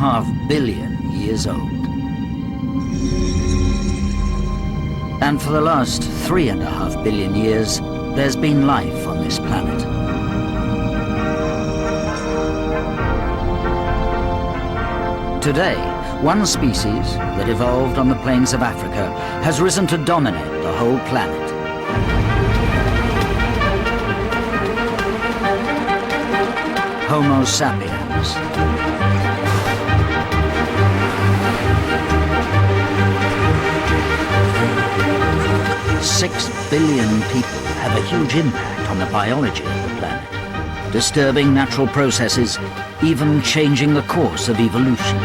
3.5 billion years old. And for the last 3.5 billion years, there's been life on this planet. Today, one species that evolved on the plains of Africa has risen to dominate the whole planet. Homo sapiens. Six billion people have a huge impact on the biology of the planet, disturbing natural processes, even changing the course of evolution.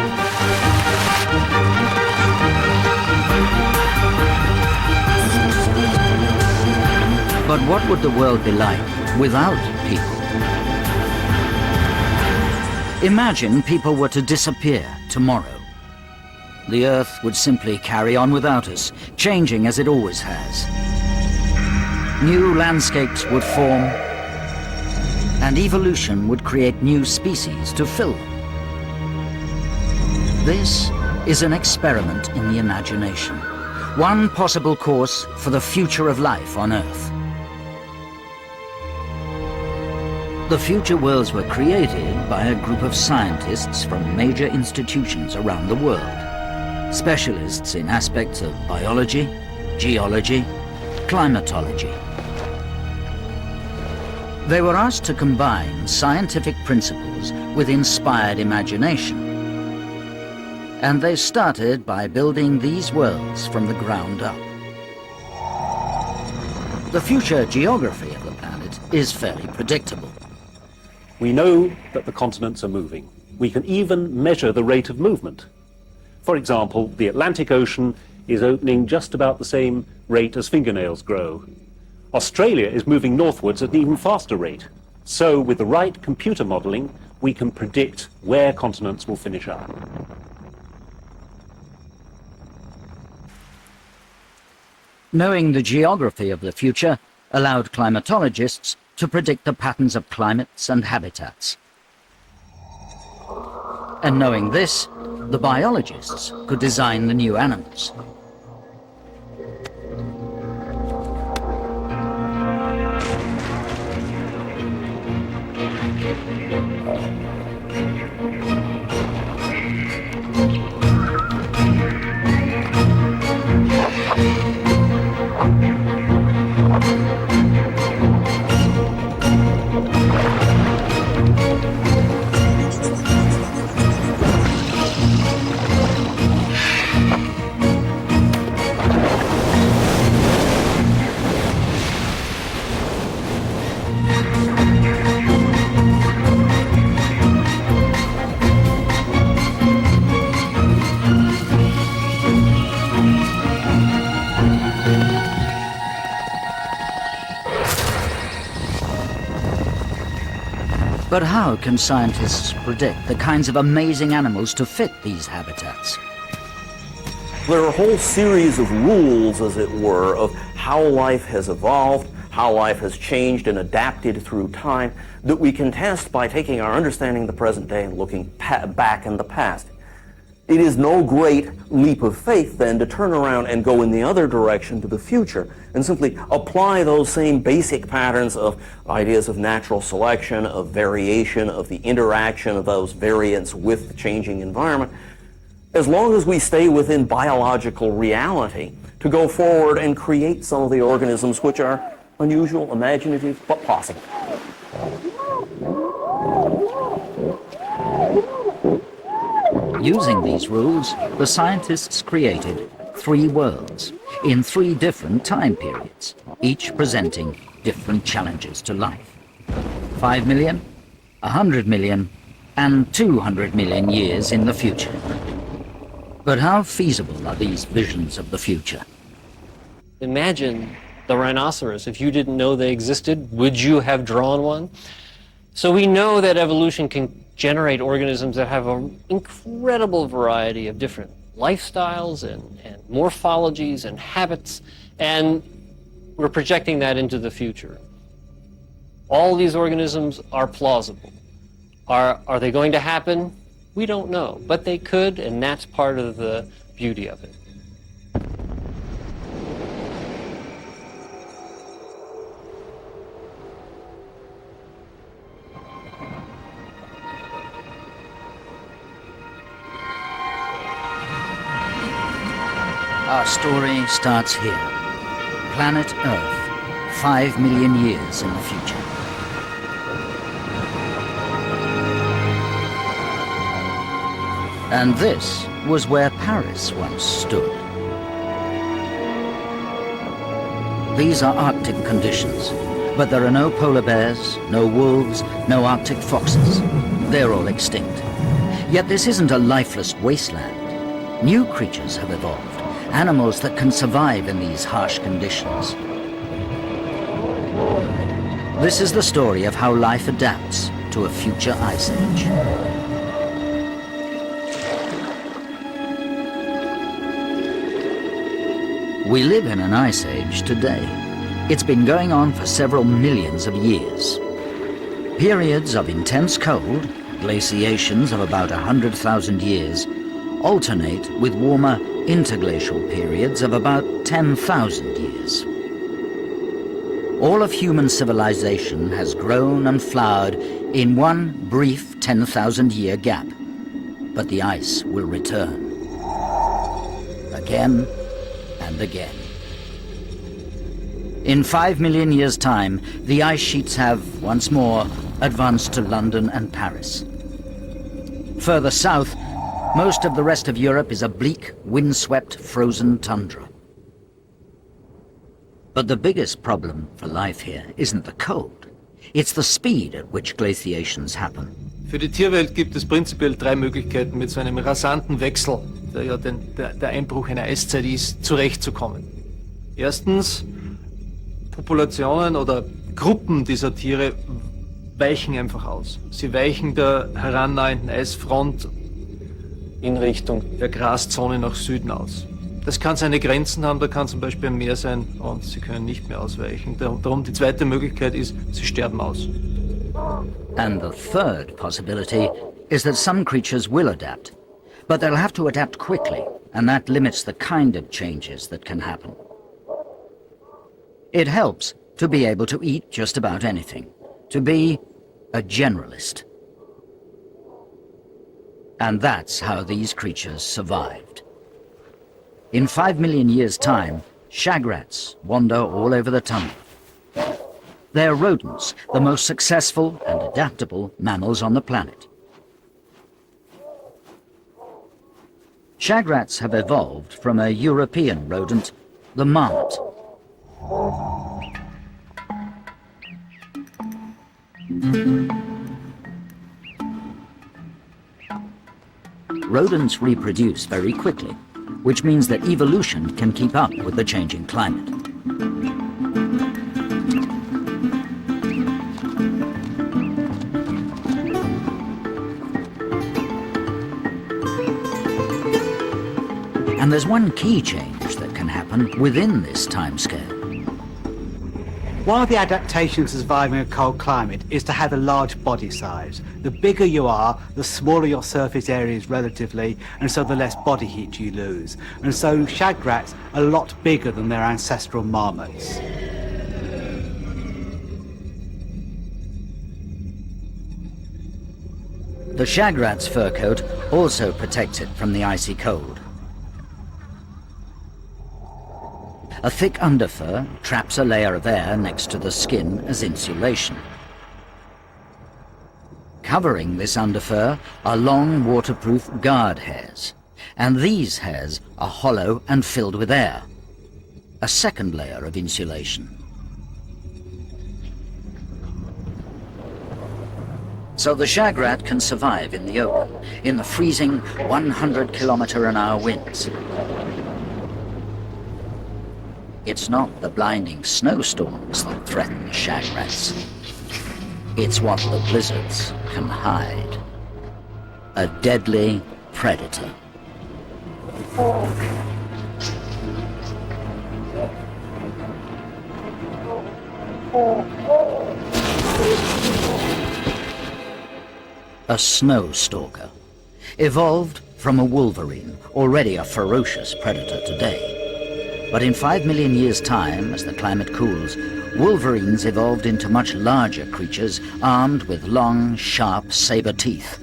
But what would the world be like without people? Imagine people were to disappear tomorrow. The Earth would simply carry on without us, changing as it always has. New landscapes would form, and evolution would create new species to fill them. This is an experiment in the imagination, one possible course for the future of life on Earth. The future worlds were created by a group of scientists from major institutions around the world, specialists in aspects of biology, geology, climatology. They were asked to combine scientific principles with inspired imagination. And they started by building these worlds from the ground up. The future geography of the planet is fairly predictable. We know that the continents are moving. We can even measure the rate of movement. For example, the Atlantic Ocean is opening just about the same rate as fingernails grow. Australia is moving northwards at an even faster rate. So with the right computer modeling, we can predict where continents will finish up. Knowing the geography of the future allowed climatologists to predict the patterns of climates and habitats. And knowing this, the biologists could design the new animals. But how can scientists predict the kinds of amazing animals to fit these habitats? There are a whole series of rules, as it were, of how life has evolved, how life has changed and adapted through time, that we can test by taking our understanding of the present day and looking back in the past. It is no great leap of faith, then, to turn around and go in the other direction to the future and simply apply those same basic patterns of ideas of natural selection, of variation, of the interaction of those variants with the changing environment, as long as we stay within biological reality, to go forward and create some of the organisms which are unusual, imaginative, but possible. Using these rules, the scientists created 3 worlds in 3 different time periods, each presenting different challenges to life. 5 million, 100 million, and 200 million years in the future. But how feasible are these visions of the future? Imagine the rhinoceros. If you didn't know they existed, would you have drawn one? So we know that evolution can generate organisms that have an incredible variety of different lifestyles and morphologies and habits, and we're projecting that into the future. All these organisms are plausible. Are they going to happen? We don't know, but they could, and that's part of the beauty of it. Our story starts here. Planet Earth, 5 million years in the future. And this was where Paris once stood. These are Arctic conditions, but there are no polar bears, no wolves, no Arctic foxes. They're all extinct. Yet this isn't a lifeless wasteland. New creatures have evolved. Animals that can survive in these harsh conditions. This is the story of how life adapts to a future ice age. We live in an ice age today. It's been going on for several millions of years. Periods of intense cold, glaciations of about 100,000 years, alternate with warmer interglacial periods of about 10,000 years. All of human civilization has grown and flowered in one brief 10,000-year gap. But the ice will return. Again and again. In 5 million years' time, the ice sheets have, once more, advanced to London and Paris. Further south, most of the rest of Europe is a bleak, windswept, frozen tundra. But the biggest problem for life here isn't the cold. It's the speed at which glaciations happen. Für die Tierwelt gibt es prinzipiell 3 Möglichkeiten, mit so einem rasanten Wechsel, der ja der Einbruch einer Eiszeit ist, zurechtzukommen. Erstens, Populationen oder Gruppen dieser Tiere weichen einfach aus. Sie weichen der herannahenden Eisfront in Richtung der Graszone nach Süden aus. Das kann seine Grenzen haben, da kann zum Beispiel ein Meer sein und sie können nicht mehr ausweichen. Darum die zweite Möglichkeit ist, sie sterben aus. And the third possibility is that some creatures will adapt, but they'll have to adapt quickly, and that limits the kind of changes that can happen. It helps to be able to eat just about anything, to be a generalist. And that's how these creatures survived. In 5 million years' time, shagrats wander all over the tundra. They're rodents, the most successful and adaptable mammals on the planet. Shagrats have evolved from a European rodent, the marmot. Rodents reproduce very quickly, which means that evolution can keep up with the changing climate. And there's one key change that can happen within this timescale. One of the adaptations to surviving a cold climate is to have a large body size. The bigger you are, the smaller your surface area is relatively, and so the less body heat you lose. And so shagrats are a lot bigger than their ancestral marmots. The shagrat's fur coat also protects it from the icy cold. A thick underfur traps a layer of air next to the skin as insulation. Covering this underfur are long waterproof guard hairs, and these hairs are hollow and filled with air, a second layer of insulation. So the shagrat can survive in the open, in the freezing 100-kilometer-an-hour winds. It's not the blinding snowstorms that threaten the shagrats. It's what the blizzards can hide. A deadly predator. A snow stalker. evolved from a wolverine, already a ferocious predator today. But in 5 million years' time, as the climate cools, wolverines evolved into much larger creatures armed with long, sharp saber teeth.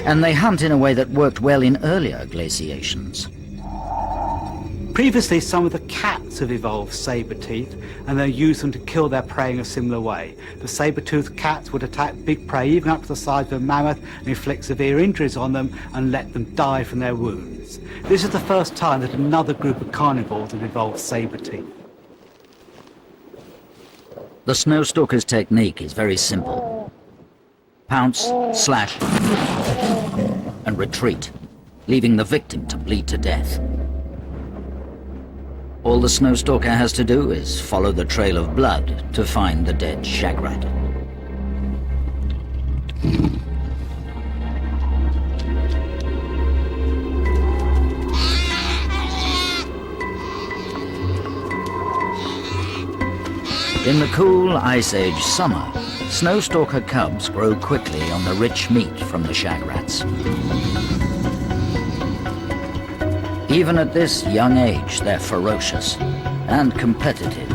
And they hunt in a way that worked well in earlier glaciations. Previously, some of the cats have evolved saber teeth, and they use them to kill their prey in a similar way. The saber-toothed cats would attack big prey, even up to the size of a mammoth, and inflict severe injuries on them and let them die from their wounds. This is the first time that another group of carnivores have evolved saber teeth. The snowstalker's technique is very simple. Pounce, slash, and retreat, leaving the victim to bleed to death. All the snowstalker has to do is follow the trail of blood to find the dead shagrat. In the cool Ice Age summer, snowstalker cubs grow quickly on the rich meat from the shagrats. Even at this young age, they're ferocious and competitive.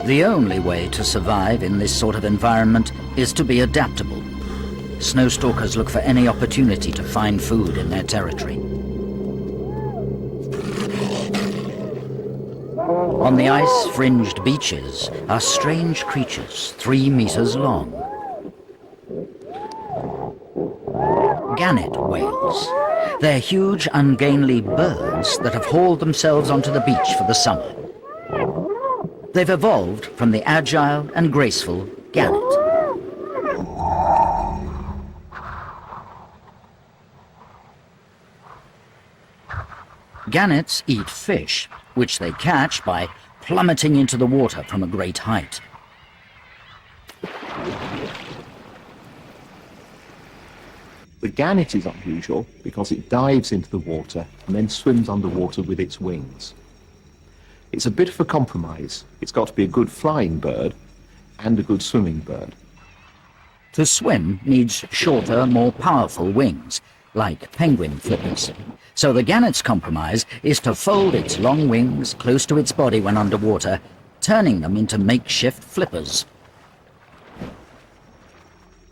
The only way to survive in this sort of environment is to be adaptable. Snowstalkers look for any opportunity to find food in their territory. On the ice-fringed beaches are strange creatures 3 meters long. Gannet whales. They're huge, ungainly birds that have hauled themselves onto the beach for the summer. They've evolved from the agile and graceful gannet. Gannets eat fish, which they catch by plummeting into the water from a great height. The gannet is unusual because it dives into the water and then swims underwater with its wings. It's a bit of a compromise. It's got to be a good flying bird and a good swimming bird. To swim needs shorter, more powerful wings, like penguin flippers. So the gannet's compromise is to fold its long wings close to its body when underwater, turning them into makeshift flippers.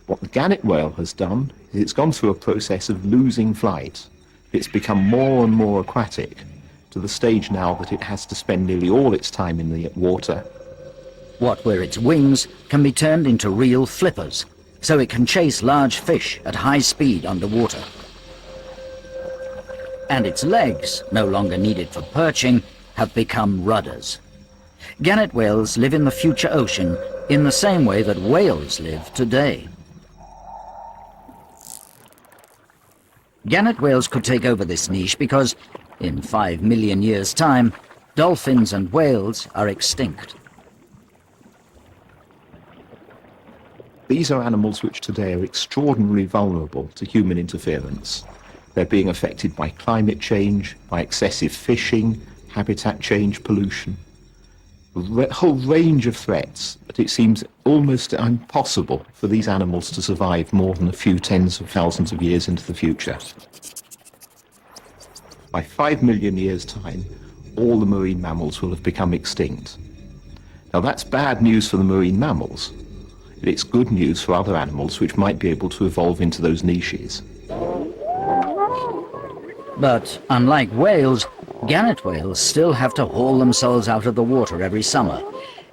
What the gannet whale has done is it's gone through a process of losing flight. It's become more and more aquatic, to the stage now that it has to spend nearly all its time in the water. What were its wings can be turned into real flippers, so it can chase large fish at high speed underwater. And its legs, no longer needed for perching, have become rudders. Gannet whales live in the future ocean in the same way that whales live today. Gannet whales could take over this niche because, in 5 million years' time, dolphins and whales are extinct. These are animals which today are extraordinarily vulnerable to human interference. They're being affected by climate change, by excessive fishing, habitat change, pollution. A whole range of threats, but it seems almost impossible for these animals to survive more than a few tens of thousands of years into the future. By 5 million years' time, all the marine mammals will have become extinct. Now that's bad news for the marine mammals, but it's good news for other animals which might be able to evolve into those niches. But unlike whales, gannet whales still have to haul themselves out of the water every summer.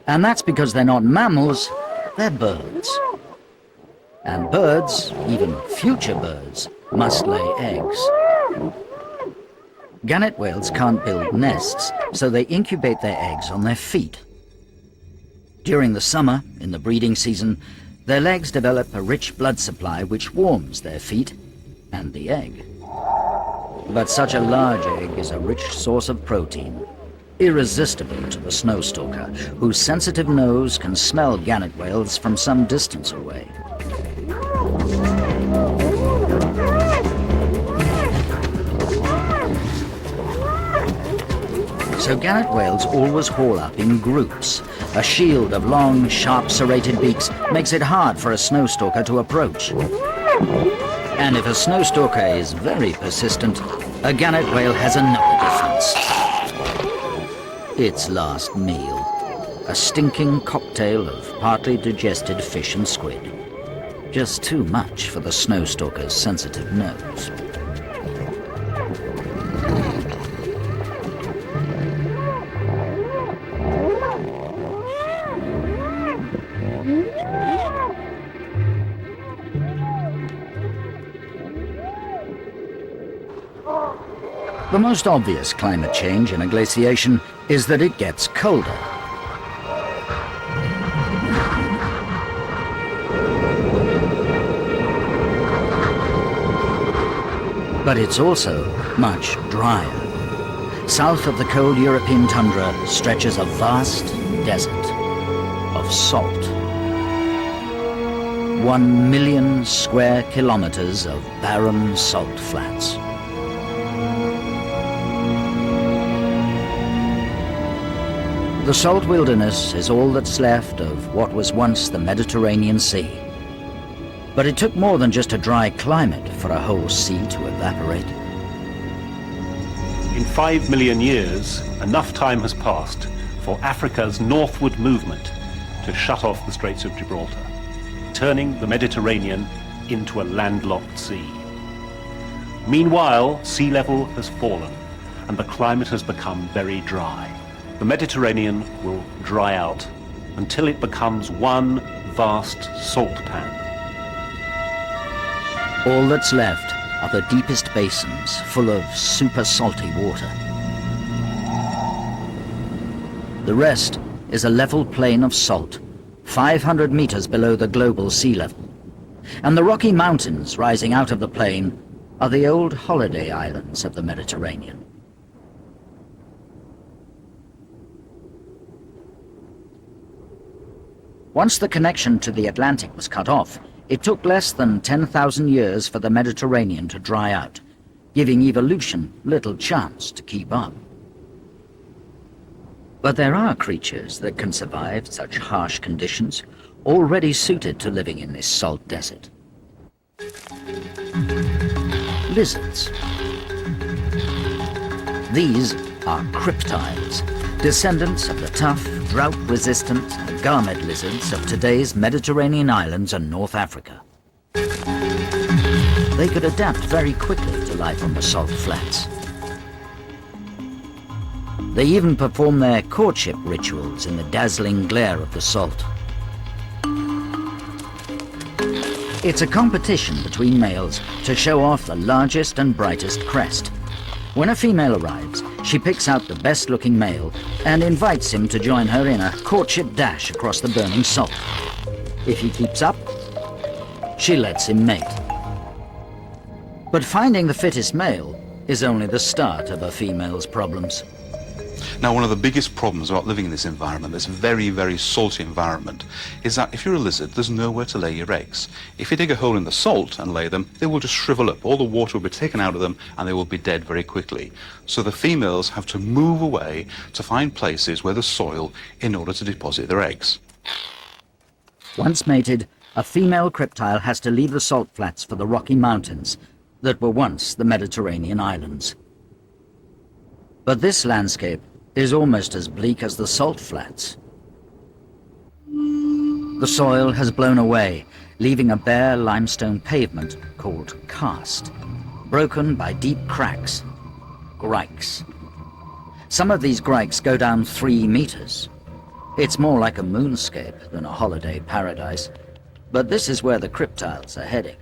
And that's because they're not mammals, they're birds. And birds, even future birds, must lay eggs. Gannet whales can't build nests, so they incubate their eggs on their feet. During the summer, in the breeding season, their legs develop a rich blood supply which warms their feet and the egg. But such a large egg is a rich source of protein, irresistible to the snowstalker, whose sensitive nose can smell gannet whales from some distance away. So gannet whales always haul up in groups. A shield of long, sharp serrated beaks makes it hard for a snowstalker to approach. And if a snowstalker is very persistent, a gannet whale has another defense. Its last meal. A stinking cocktail of partly digested fish and squid. Just too much for the snowstalker's sensitive nose. The most obvious climate change in a glaciation is that it gets colder. But it's also much drier. South of the cold European tundra stretches a vast desert of salt. 1 million square kilometers of barren salt flats. The salt wilderness is all that's left of what was once the Mediterranean Sea. But it took more than just a dry climate for a whole sea to evaporate. In 5 million years, enough time has passed for Africa's northward movement to shut off the Straits of Gibraltar, turning the Mediterranean into a landlocked sea. Meanwhile, sea level has fallen and the climate has become very dry. The Mediterranean will dry out until it becomes one vast salt pan. All that's left are the deepest basins full of super salty water. The rest is a level plain of salt, 500 meters below the global sea level. And the Rocky Mountains rising out of the plain are the old holiday islands of the Mediterranean. Once the connection to the Atlantic was cut off, it took less than 10,000 years for the Mediterranean to dry out, giving evolution little chance to keep up. But there are creatures that can survive such harsh conditions, already suited to living in this salt desert. Lizards. These are cryptids, descendants of the tough, drought-resistant, garmed lizards of today's Mediterranean islands and North Africa. They could adapt very quickly to life on the salt flats. They even perform their courtship rituals in the dazzling glare of the salt. It's a competition between males to show off the largest and brightest crest. When a female arrives, she picks out the best-looking male and invites him to join her in a courtship dash across the burning salt. If he keeps up, she lets him mate. But finding the fittest male is only the start of a female's problems. Now, one of the biggest problems about living in this environment, this very, very salty environment, is that if you're a lizard, there's nowhere to lay your eggs. If you dig a hole in the salt and lay them, they will just shrivel up. All the water will be taken out of them and they will be dead very quickly. So the females have to move away to find places where there's soil in order to deposit their eggs. Once mated, a female cryptile has to leave the salt flats for the Rocky Mountains that were once the Mediterranean islands. But this landscape is almost as bleak as the salt flats. The soil has blown away, leaving a bare limestone pavement called karst, broken by deep cracks, grikes. Some of these grikes go down 3 meters. It's more like a moonscape than a holiday paradise, but this is where the cryptiles are heading.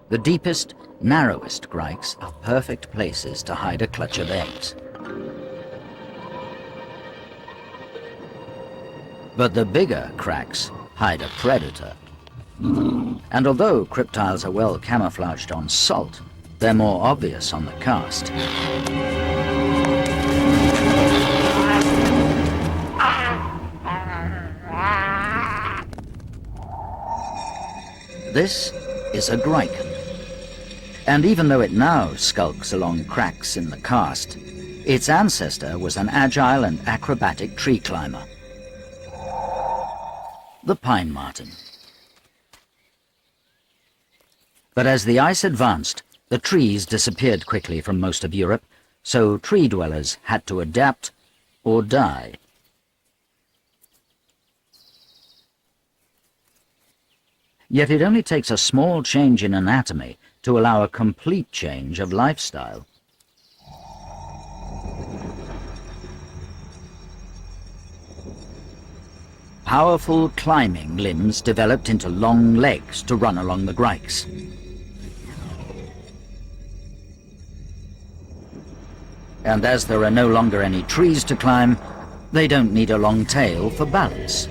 The deepest, narrowest grikes are perfect places to hide a clutch of eggs. But the bigger cracks hide a predator. And although cryptiles are well camouflaged on salt, they're more obvious on the karst. This is a griken, And even though it now skulks along cracks in the karst, its ancestor was an agile and acrobatic tree climber. The pine marten. But as the ice advanced, the trees disappeared quickly from most of Europe, so tree dwellers had to adapt or die. Yet it only takes a small change in anatomy to allow a complete change of lifestyle. Powerful climbing limbs developed into long legs to run along the grikes. And as there are no longer any trees to climb, they don't need a long tail for balance.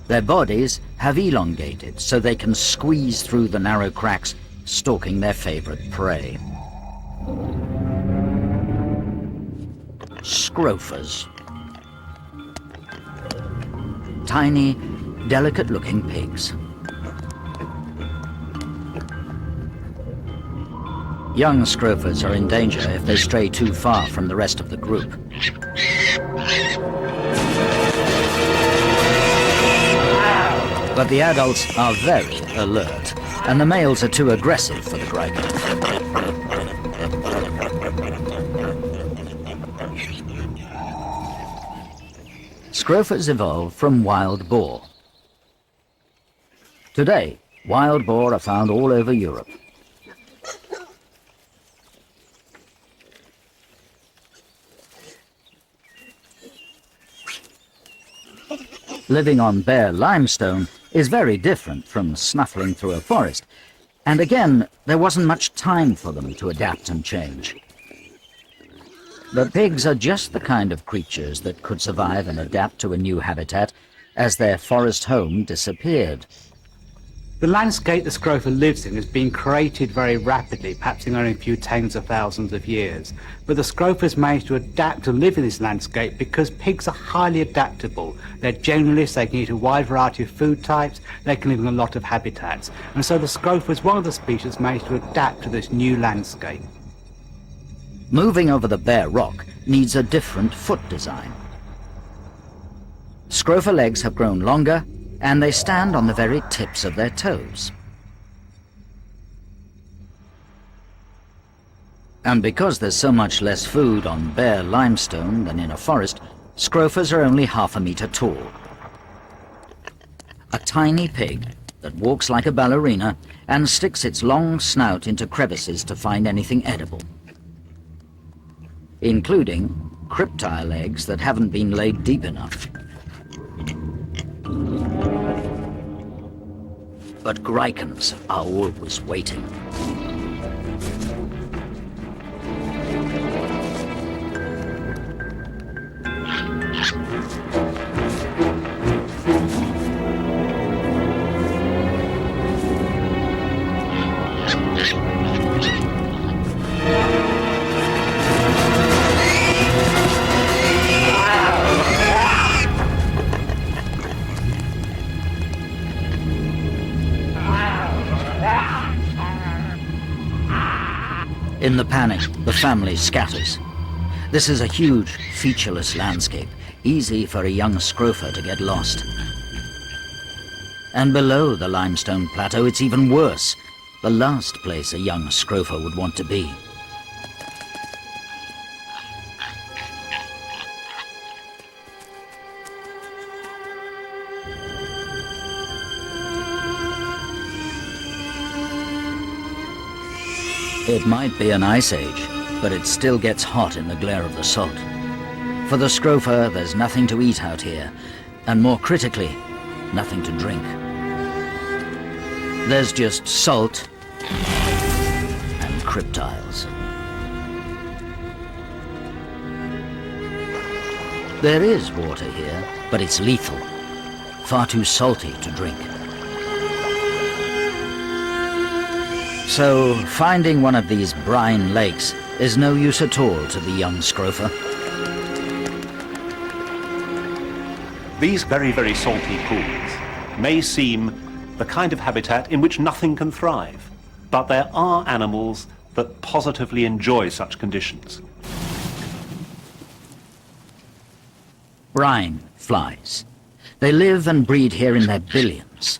Their bodies have elongated so they can squeeze through the narrow cracks, stalking their favorite prey. Scrophers. Tiny, delicate-looking pigs. Young scrophers are in danger if they stray too far from the rest of the group. But the adults are very alert, and the males are too aggressive for the griper. Scrophers evolved from wild boar. Today, wild boar are found all over Europe. Living on bare limestone is very different from snuffling through a forest, and again, there wasn't much time for them to adapt and change. The pigs are just the kind of creatures that could survive and adapt to a new habitat as their forest home disappeared. The landscape the scrofa lives in has been created very rapidly, perhaps in only a few tens of thousands of years. But the scrofas managed to adapt to live in this landscape because pigs are highly adaptable. They're generalists, they can eat a wide variety of food types, they can live in a lot of habitats. And so the scrofa is one of the species managed to adapt to this new landscape. Moving over the bare rock needs a different foot design. Scrofa legs have grown longer, and they stand on the very tips of their toes. And because there's so much less food on bare limestone than in a forest, scrofas are only half a meter tall. A tiny pig that walks like a ballerina and sticks its long snout into crevices to find anything edible, including cryptile eggs that haven't been laid deep enough. But Grikens are always waiting. In the panic, the family scatters. This is a huge, featureless landscape, easy for a young scrofa to get lost. And below the limestone plateau, it's even worse. The last place a young scrofa would want to be. It might be an ice age, but it still gets hot in the glare of the salt. For the scrofa, there's nothing to eat out here, and more critically, nothing to drink. There's just salt and cryptiles. There is water here, but it's lethal, far too salty to drink. So, finding one of these brine lakes is no use at all to the young scrofa. These very, very salty pools may seem the kind of habitat in which nothing can thrive. But there are animals that positively enjoy such conditions. Brine flies. They live and breed here in their billions.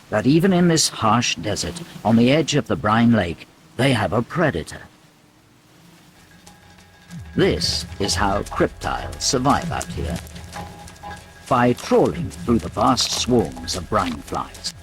But even in this harsh desert, on the edge of the brine lake, they have a predator. This is how cryptiles survive out here, by trawling through the vast swarms of brine flies.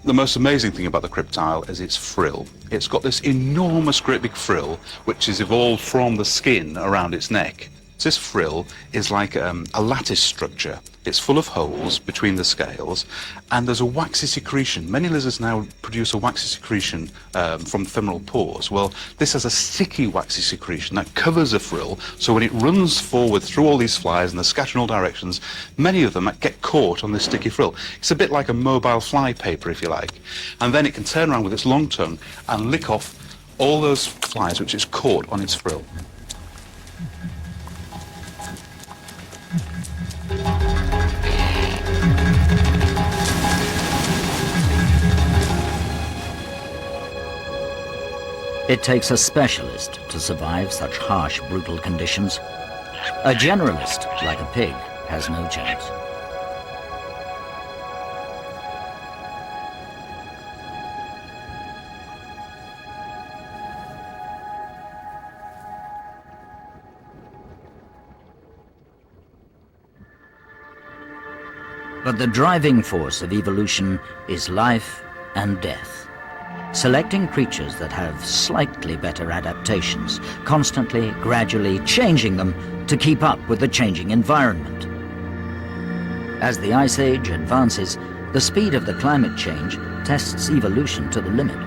The most amazing thing about the cryptile is its frill. It's got this enormous, great big frill, which is evolved from the skin around its neck. This frill is like a lattice structure. It's full of holes between the scales, and there's a waxy secretion. Many lizards now produce a waxy secretion from femoral pores. Well, this has a sticky, waxy secretion that covers the frill, so when it runs forward through all these flies and they're scattered in all directions, many of them get caught on this sticky frill. It's a bit like a mobile fly paper, if you like. And then it can turn around with its long tongue and lick off all those flies which it's caught on its frill. It takes a specialist to survive such harsh, brutal conditions. A generalist, like a pig, has no chance. But the driving force of evolution is life and death. Selecting creatures that have slightly better adaptations, constantly, gradually changing them to keep up with the changing environment. As the Ice Age advances, the speed of the climate change tests evolution to the limit.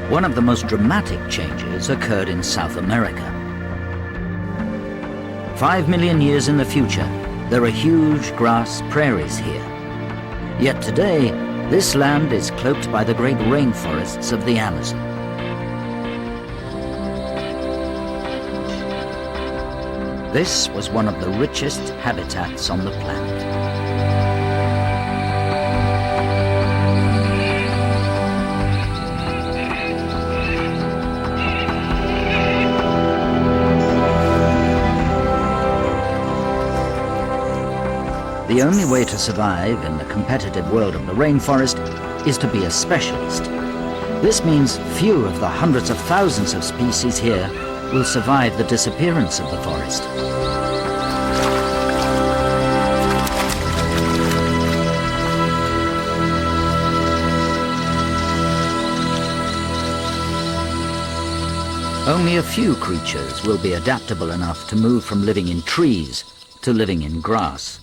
One of the most dramatic changes occurred in South America. 5 million years in the future, there are huge grass prairies here. Yet today, this land is cloaked by the great rainforests of the Amazon. This was one of the richest habitats on the planet. The only way to survive in the competitive world of the rainforest is to be a specialist. This means few of the hundreds of thousands of species here will survive the disappearance of the forest. Only a few creatures will be adaptable enough to move from living in trees to living in grass.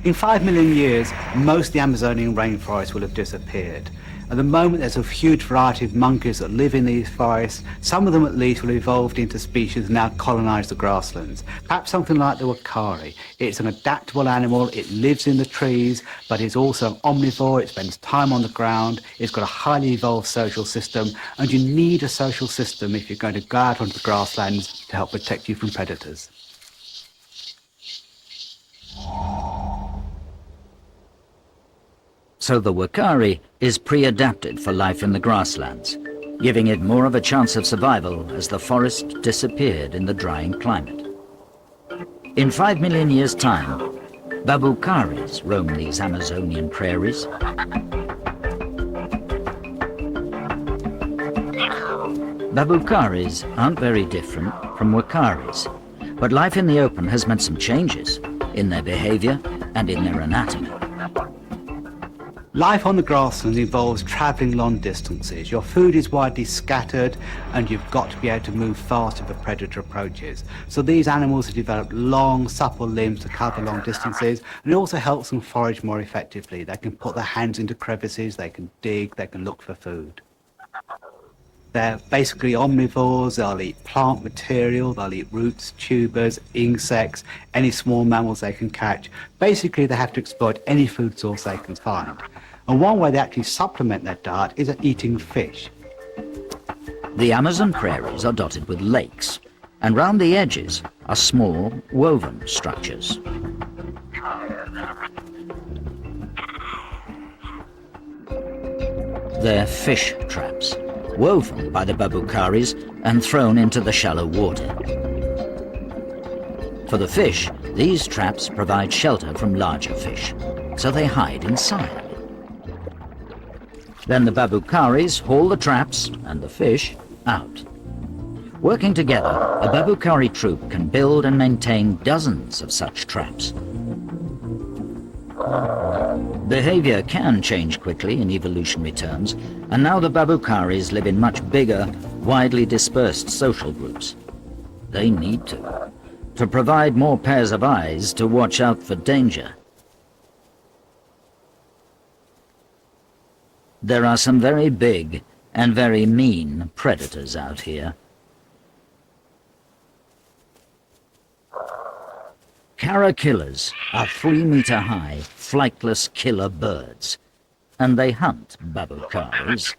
In 5 million years, most of the Amazonian rainforest will have disappeared. At the moment, there's a huge variety of monkeys that live in these forests. Some of them, at least, will have evolved into species that now colonize the grasslands. Perhaps something like the wakari. It's an adaptable animal. It lives in the trees, but it's also an omnivore. It spends time on the ground. It's got a highly evolved social system, and you need a social system if you're going to go out onto the grasslands to help protect you from predators. So the wakari is pre-adapted for life in the grasslands, giving it more of a chance of survival as the forest disappeared in the drying climate. In 5 million years' time, babucaris roam these Amazonian prairies. Babucaris aren't very different from wakaris, but life in the open has meant some changes in their behavior and in their anatomy. Life on the grasslands involves travelling long distances. Your food is widely scattered and you've got to be able to move fast if a predator approaches. So these animals have developed long, supple limbs to cover long distances, and it also helps them forage more effectively. They can put their hands into crevices, they can dig, they can look for food. They're basically omnivores. They'll eat plant material, they'll eat roots, tubers, insects, any small mammals they can catch. Basically, they have to exploit any food source they can find. And one way they actually supplement their diet is eating fish. The Amazon prairies are dotted with lakes, and round the edges are small, woven structures. They're fish traps, woven by the babukaris and thrown into the shallow water. For the fish, these traps provide shelter from larger fish, so they hide inside. Then the babukaris haul the traps and the fish out. Working together, a babukari troop can build and maintain dozens of such traps. Behavior can change quickly in evolutionary terms, and now the babukaris live in much bigger, widely dispersed social groups. They need to provide more pairs of eyes to watch out for danger. There are some very big and very mean predators out here. Caterpillars are 3-meter-high, flightless killer birds, and they hunt babukaris.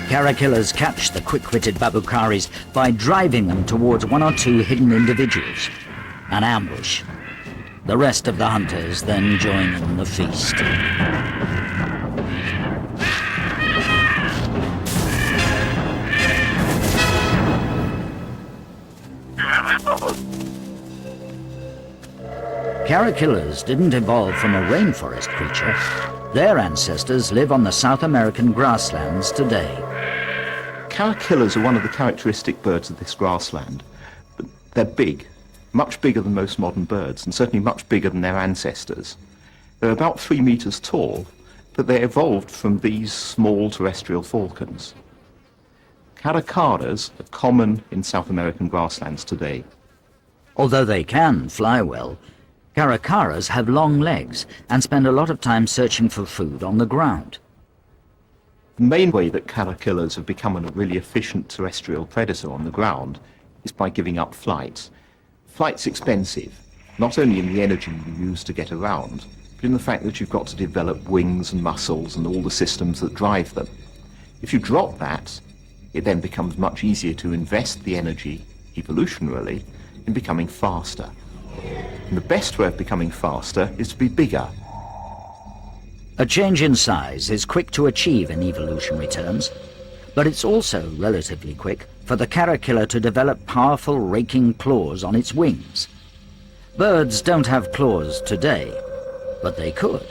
Caterpillars catch the quick-witted babukaris by driving them towards one or two hidden individuals. An ambush. The rest of the hunters then join in the feast. Caterpillars didn't evolve from a rainforest creature. Their ancestors live on the South American grasslands today. Caterpillars are one of the characteristic birds of this grassland. But they're big, much bigger than most modern birds, and certainly much bigger than their ancestors. They're about 3 meters tall, but they evolved from these small terrestrial falcons. Caterpillars are common in South American grasslands today. Although they can fly well, caracaras have long legs and spend a lot of time searching for food on the ground. The main way that caterpillars have become a really efficient terrestrial predator on the ground is by giving up flight. Flight's expensive, not only in the energy you use to get around, but in the fact that you've got to develop wings and muscles and all the systems that drive them. If you drop that, it then becomes much easier to invest the energy, evolutionarily, in becoming faster. And the best way of becoming faster is to be bigger. A change in size is quick to achieve in evolutionary terms, but it's also relatively quick for the caterpillar to develop powerful raking claws on its wings. Birds don't have claws today, but they could,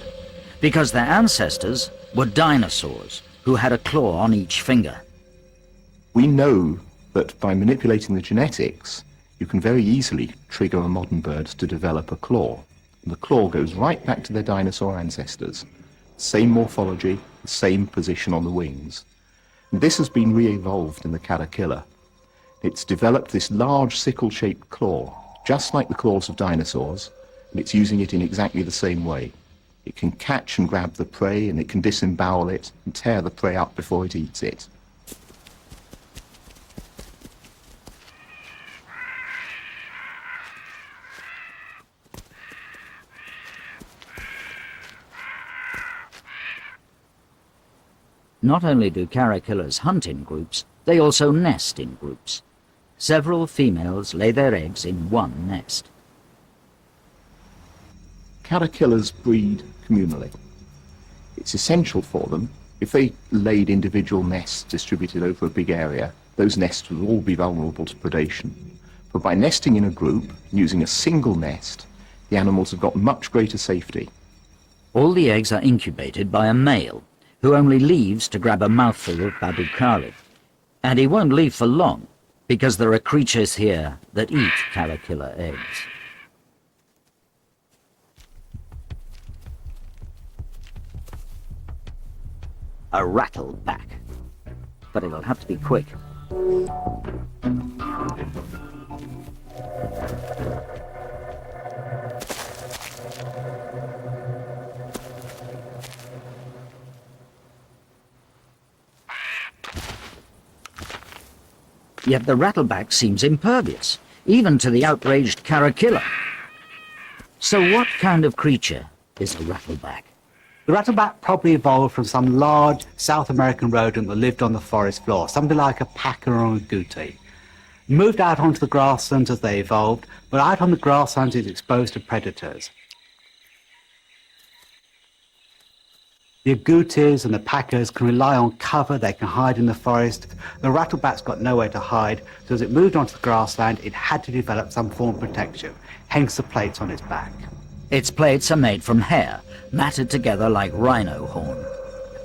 because their ancestors were dinosaurs who had a claw on each finger. We know that by manipulating the genetics, you can very easily trigger a modern bird to develop a claw. And the claw goes right back to their dinosaur ancestors. Same morphology, the same position on the wings. And this has been re-evolved in the caterpillar. It's developed this large sickle-shaped claw, just like the claws of dinosaurs, and it's using it in exactly the same way. It can catch and grab the prey, and it can disembowel it and tear the prey up before it eats it. Not only do caterpillars hunt in groups, they also nest in groups. Several females lay their eggs in one nest. Caterpillars breed communally. It's essential for them. If they laid individual nests distributed over a big area, those nests would all be vulnerable to predation. But by nesting in a group, using a single nest, the animals have got much greater safety. All the eggs are incubated by a male, who only leaves to grab a mouthful of babukari. And he won't leave for long, because there are creatures here that eat caterpillar eggs. A rattleback, but it'll have to be quick. Yet the rattleback seems impervious, even to the outraged caterpillar. So what kind of creature is a rattleback? The rattleback probably evolved from some large South American rodent that lived on the forest floor, something like a paca or a agouti. Moved out onto the grasslands as they evolved, but out on the grasslands is exposed to predators. The agoutis and the pacas can rely on cover, they can hide in the forest. The rattleback's got nowhere to hide, so as it moved onto the grassland, it had to develop some form of protection, hence the plates on its back. Its plates are made from hair, matted together like rhino horn.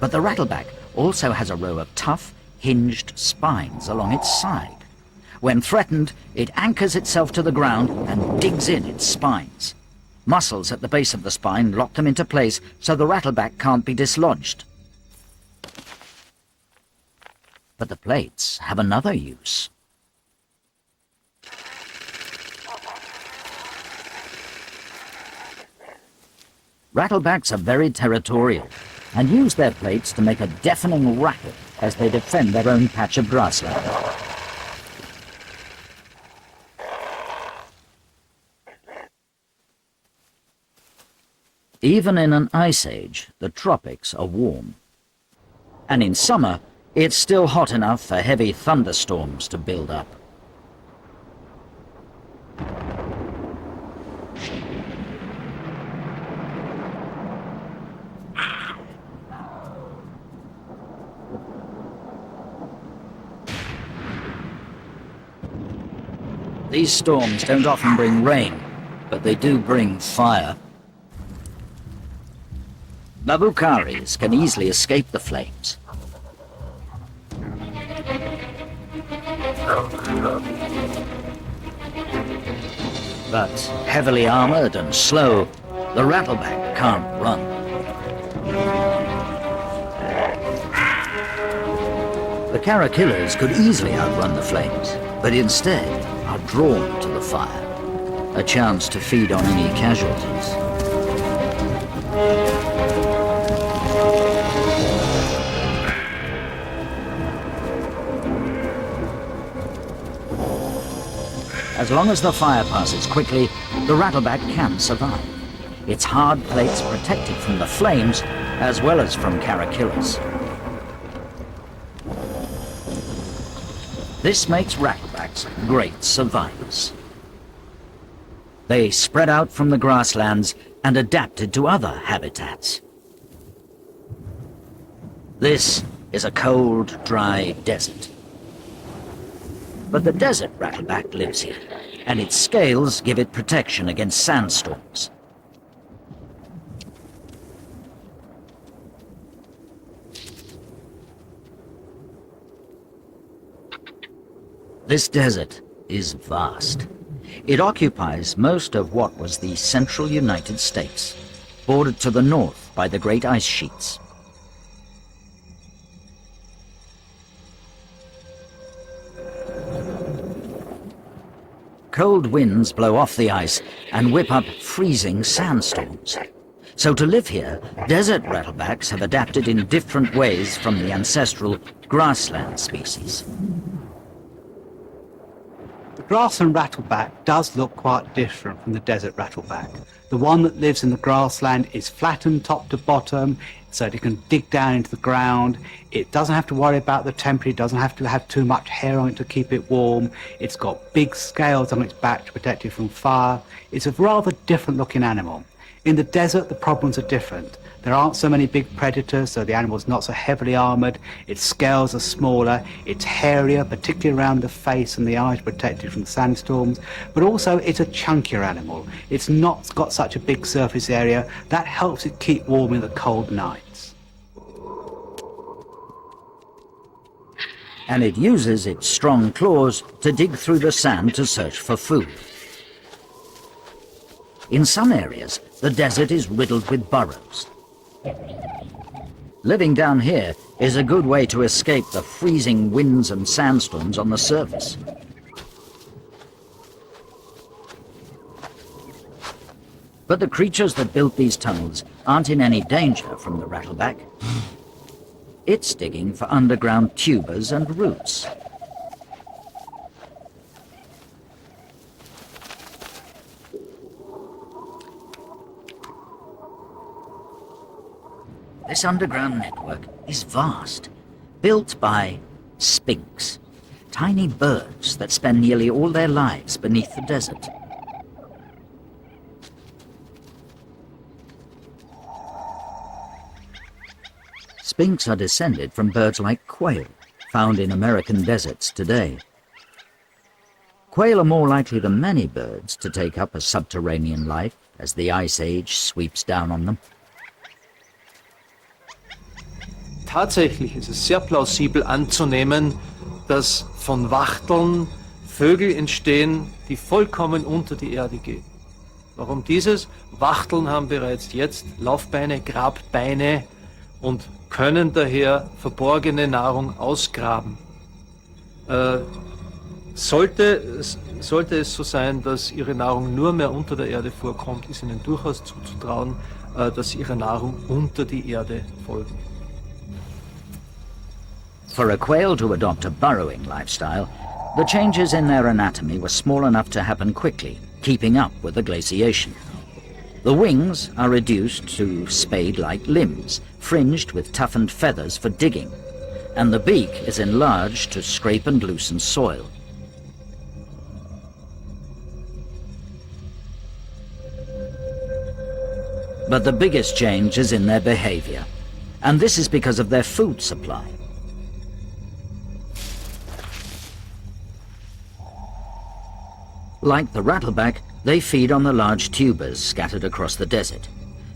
But the rattleback also has a row of tough, hinged spines along its side. When threatened, it anchors itself to the ground and digs in its spines. Muscles at the base of the spine lock them into place so the rattleback can't be dislodged. But the plates have another use. Rattlebacks are very territorial and use their plates to make a deafening rattle as they defend their own patch of grassland. Even in an ice age, the tropics are warm. And in summer, it's still hot enough for heavy thunderstorms to build up. These storms don't often bring rain, but they do bring fire. Babukaris can easily escape the flames. But heavily armored and slow, the rattleback can't run. The caterpillars could easily outrun the flames, but instead are drawn to the fire, a chance to feed on any casualties. As long as the fire passes quickly, the rattleback can survive. Its hard plates protect it from the flames as well as from caterpillars. This makes rattlebacks great survivors. They spread out from the grasslands and adapted to other habitats. This is a cold, dry desert. But the desert rattleback lives here, and its scales give it protection against sandstorms. This desert is vast. It occupies most of what was the central United States, bordered to the north by the great ice sheets. Cold winds blow off the ice and whip up freezing sandstorms. So to live here, desert rattlebacks have adapted in different ways from the ancestral grassland species. The grassland rattleback does look quite different from the desert rattleback. The one that lives in the grassland is flattened top to bottom, so it can dig down into the ground. It doesn't have to worry about the temperature, it doesn't have to have too much hair on it to keep it warm. It's got big scales on its back to protect it from fire. It's a rather different looking animal. In the desert, the problems are different. There aren't so many big predators, so the animal's not so heavily armored. Its scales are smaller, it's hairier, particularly around the face and the eyes, protected from sandstorms. But also, it's a chunkier animal. It's not got such a big surface area. That helps it keep warm in the cold nights. and it uses its strong claws to dig through the sand to search for food. In some areas, the desert is riddled with burrows. Living down here is a good way to escape the freezing winds and sandstorms on the surface. But the creatures that built these tunnels aren't in any danger from the rattleback. It's digging for underground tubers and roots. This underground network is vast, built by sphinx, tiny birds that spend nearly all their lives beneath the desert. Sphinx are descended from birds like quail, found in American deserts today. Quail are more likely than many birds to take up a subterranean life as the Ice Age sweeps down on them. Tatsächlich ist es sehr plausibel anzunehmen, dass von Wachteln Vögel entstehen, die vollkommen unter die Erde gehen. Warum dieses? Wachteln haben bereits jetzt Laufbeine, Grabbeine und können daher verborgene Nahrung ausgraben. Sollte es so sein, dass ihre Nahrung nur mehr unter der Erde vorkommt, ist ihnen durchaus zuzutrauen, dass sie ihrer Nahrung unter die Erde folgen. For a quail to adopt a burrowing lifestyle, the changes in their anatomy were small enough to happen quickly, keeping up with the glaciation. The wings are reduced to spade-like limbs, fringed with toughened feathers for digging, and the beak is enlarged to scrape and loosen soil. But the biggest change is in their behavior, and this is because of their food supply. Like the rattleback, they feed on the large tubers scattered across the desert.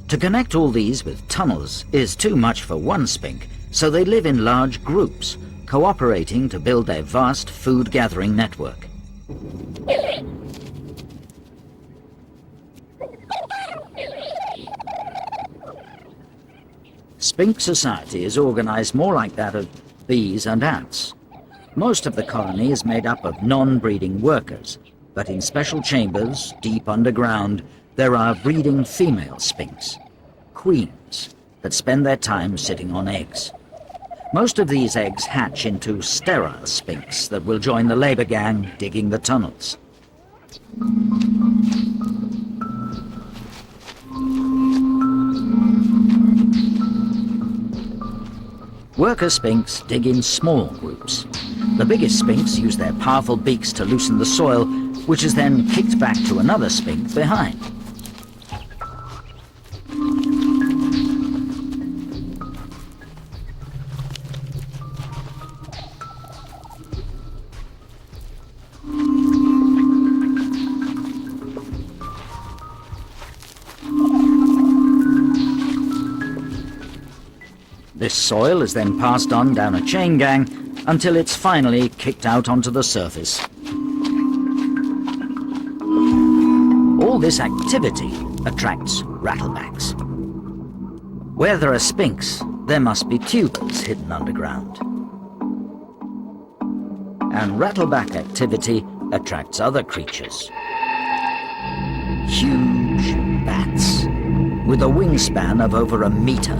To connect all these with tunnels is too much for one sphinx, so they live in large groups, cooperating to build their vast food-gathering network. Sphinx society is organized more like that of bees and ants. Most of the colony is made up of non-breeding workers, but in special chambers, deep underground, there are breeding female sphinx, queens, that spend their time sitting on eggs. Most of these eggs hatch into sterile sphinx that will join the labor gang digging the tunnels. Worker sphinx dig in small groups. The biggest sphinx use their powerful beaks to loosen the soil, which is then kicked back to another sphinx behind. This soil is then passed on down a chain gang until it's finally kicked out onto the surface. All this activity attracts rattlebacks. Where there are sphinx, there must be tubers hidden underground. And rattleback activity attracts other creatures. Huge bats with a wingspan of over 1 meter.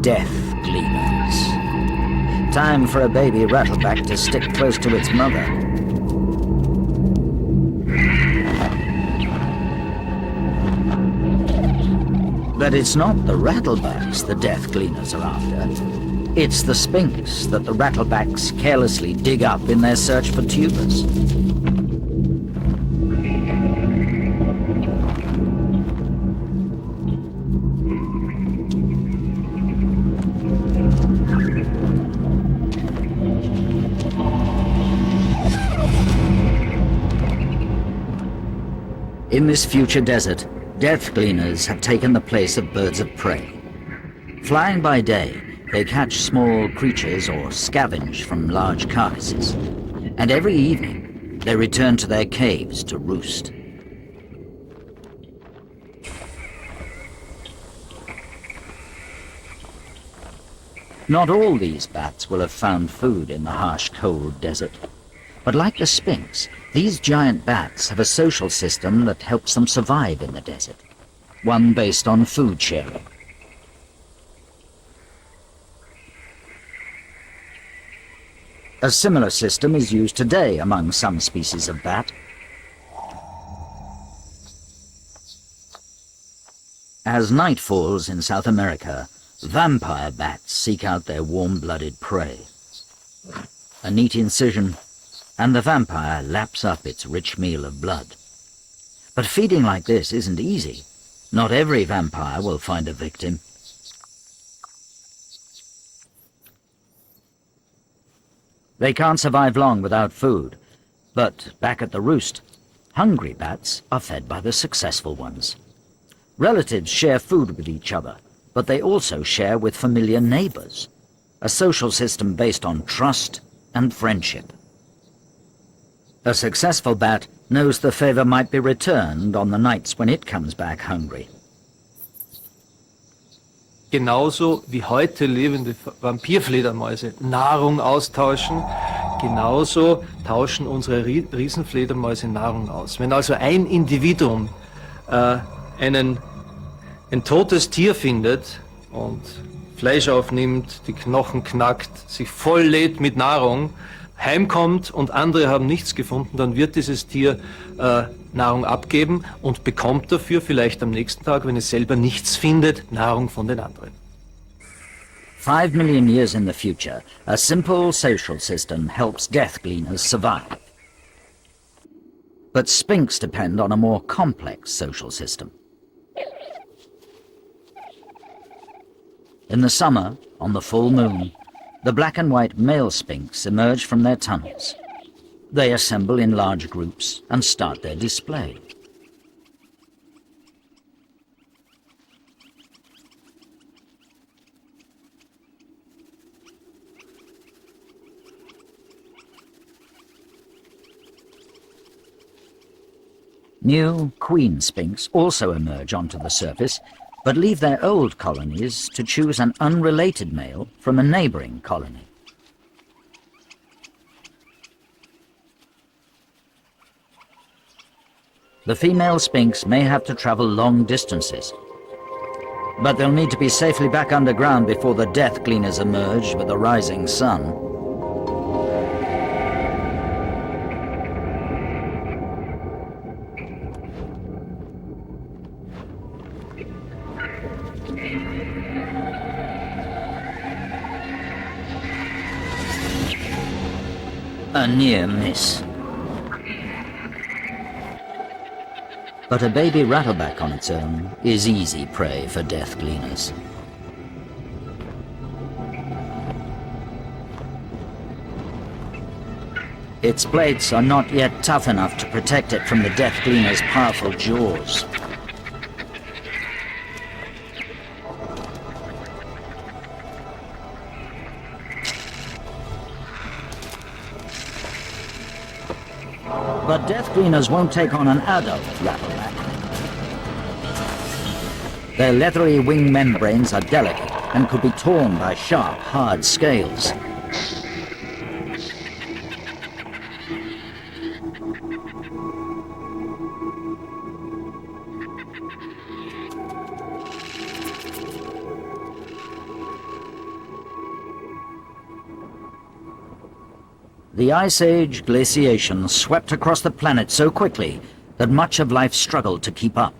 Death gleaners. Time for a baby rattleback to stick close to its mother. But it's not the rattlebacks the death gleaners are after. It's the sphinx that the rattlebacks carelessly dig up in their search for tubers. In this future desert, death gleaners have taken the place of birds of prey. Flying by day, they catch small creatures or scavenge from large carcasses. And every evening, they return to their caves to roost. Not all these bats will have found food in the harsh, cold desert. But like the Sphinx, these giant bats have a social system that helps them survive in the desert. One based on food sharing. A similar system is used today among some species of bat. As night falls in South America, vampire bats seek out their warm-blooded prey. A neat incision, and the vampire laps up its rich meal of blood. But feeding like this isn't easy. Not every vampire will find a victim. They can't survive long without food, but back at the roost, hungry bats are fed by the successful ones. Relatives share food with each other, but they also share with familiar neighbors, a social system based on trust and friendship. A successful bat knows the favor might be returned on the nights when it comes back hungry. Genauso wie heute lebende Vampirfledermäuse Nahrung austauschen, genauso tauschen unsere Riesenfledermäuse Nahrung aus. Wenn also ein Individuum ein totes Tier findet und Fleisch aufnimmt, die Knochen knackt, sich volllädt mit Nahrung, heimkommt und andere haben nichts gefunden, dann wird dieses Tier Nahrung abgeben und bekommt dafür vielleicht am nächsten Tag, wenn es selber nichts findet, Nahrung von den anderen. 5 million years in the future, a simple social system helps death gleaners survive. But sphinx depend on a more complex social system. In the summer, on the full moon, the black and white male sphinx emerge from their tunnels. They assemble in large groups and start their display. New queen sphinx also emerge onto the surface, but leave their old colonies to choose an unrelated male from a neighboring colony. The female sphinx may have to travel long distances, but they'll need to be safely back underground before the death gleaners emerge with the rising sun. A near miss. But a baby rattleback on its own is easy prey for death gleaners. Its plates are not yet tough enough to protect it from the death gleaner's powerful jaws. But death gleaners won't take on an adult rattleback. Their leathery wing membranes are delicate and could be torn by sharp, hard scales. The Ice Age glaciation swept across the planet so quickly that much of life struggled to keep up.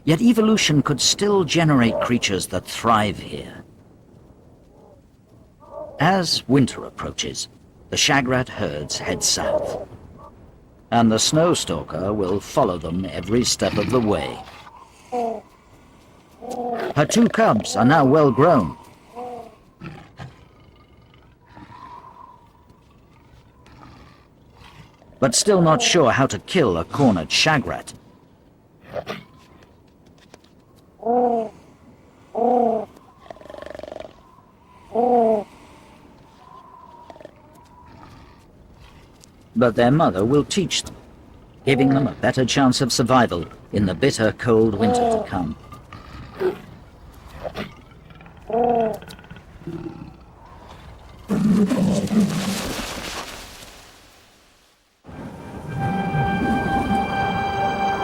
Yet evolution could still generate creatures that thrive here. As winter approaches, the shagrat herds head south, and the snow stalker will follow them every step of the way. Her 2 cubs are now well grown, but still not sure how to kill a cornered shagrat. but their mother will teach them, giving them a better chance of survival in the bitter cold winter to come.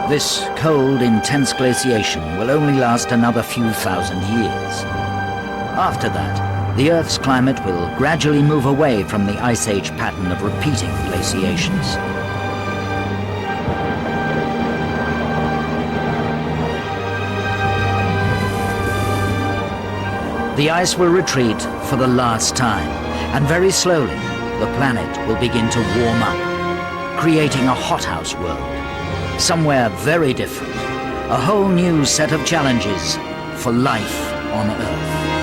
This cold, intense glaciation will only last another few thousand years. After that, the Earth's climate will gradually move away from the Ice Age pattern of repeating glaciations. The ice will retreat for the last time, and very slowly, the planet will begin to warm up, creating a hothouse world. Somewhere very different, a whole new set of challenges for life on Earth.